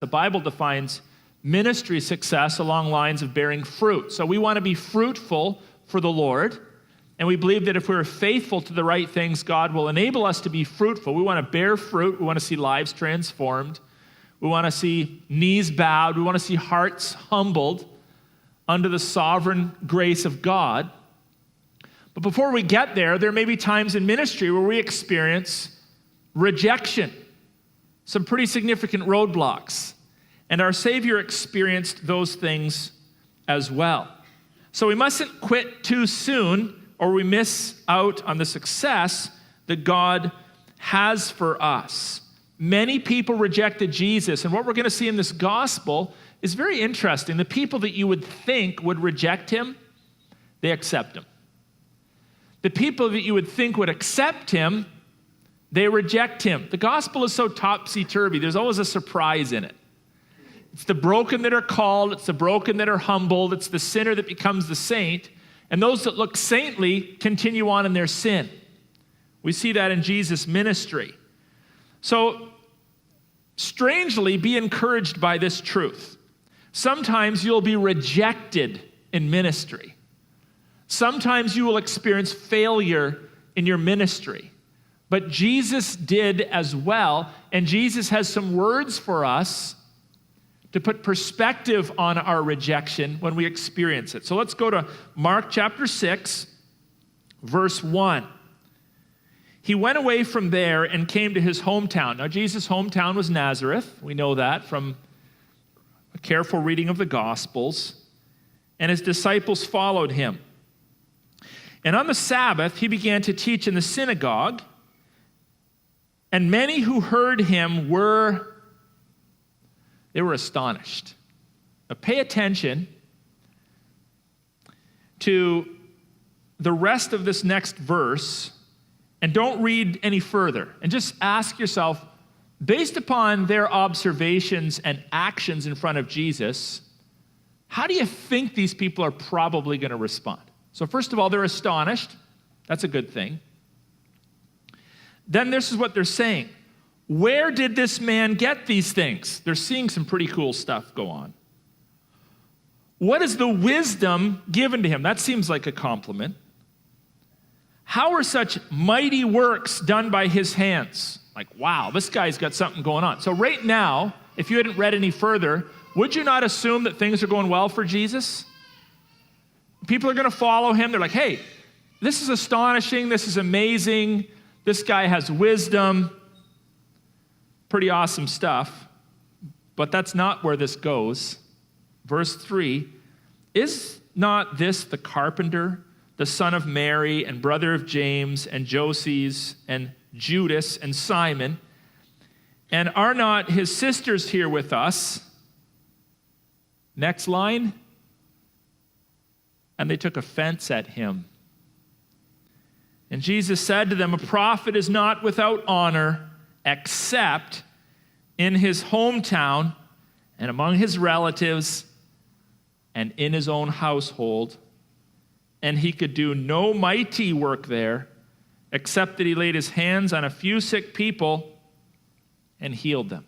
The Bible defines ministry success along lines of bearing fruit. So we want to be fruitful for the Lord, and we believe that if we're faithful to the right things, God will enable us to be fruitful. We want to bear fruit. We want to see lives transformed. We want to see knees bowed. We want to see hearts humbled under the sovereign grace of God. But before we get there, there may be times in ministry where we experience rejection, some pretty significant roadblocks. And our Savior experienced those things as well. So we mustn't quit too soon, or we miss out on the success that God has for us. Many people rejected Jesus, and what we're going to see in this gospel is very interesting. The people that you would think would reject him, they accept him. The people that you would think would accept him, they reject him. The gospel is so topsy-turvy. There's always a surprise in it. It's the broken that are called. It's the broken that are humbled. It's the sinner that becomes the saint. And those that look saintly continue on in their sin. We see that in Jesus' ministry. So, strangely, be encouraged by this truth. Sometimes you'll be rejected in ministry. Sometimes you will experience failure in your ministry. But Jesus did as well, and Jesus has some words for us to put perspective on our rejection when we experience it. So let's go to Mark chapter 6, verse 1. He went away from there and came to his hometown. Now, Jesus' hometown was Nazareth. We know that from a careful reading of the Gospels. And his disciples followed him. And on the Sabbath, he began to teach in the synagogue. And many who heard him were astonished. Now, pay attention to the rest of this next verse and don't read any further. And just ask yourself, based upon their observations and actions in front of Jesus, how do you think these people are probably going to respond? So first of all, they're astonished. That's a good thing. Then this is what they're saying. Where did this man get these things? They're seeing some pretty cool stuff go on. What is the wisdom given to him? That seems like a compliment. How are such mighty works done by his hands? Like, wow, this guy's got something going on. So right now, if you hadn't read any further, would you not assume that things are going well for Jesus? People are going to follow him. They're like, hey, this is astonishing. This is amazing. This guy has wisdom. Pretty awesome stuff. But that's not where this goes. Verse 3, is not this the carpenter, the son of Mary and brother of James and Joses and Judas and Simon? And are not his sisters here with us? Next line. And they took offense at him. And Jesus said to them, a prophet is not without honor except in his hometown and among his relatives and in his own household. And he could do no mighty work there except that he laid his hands on a few sick people and healed them.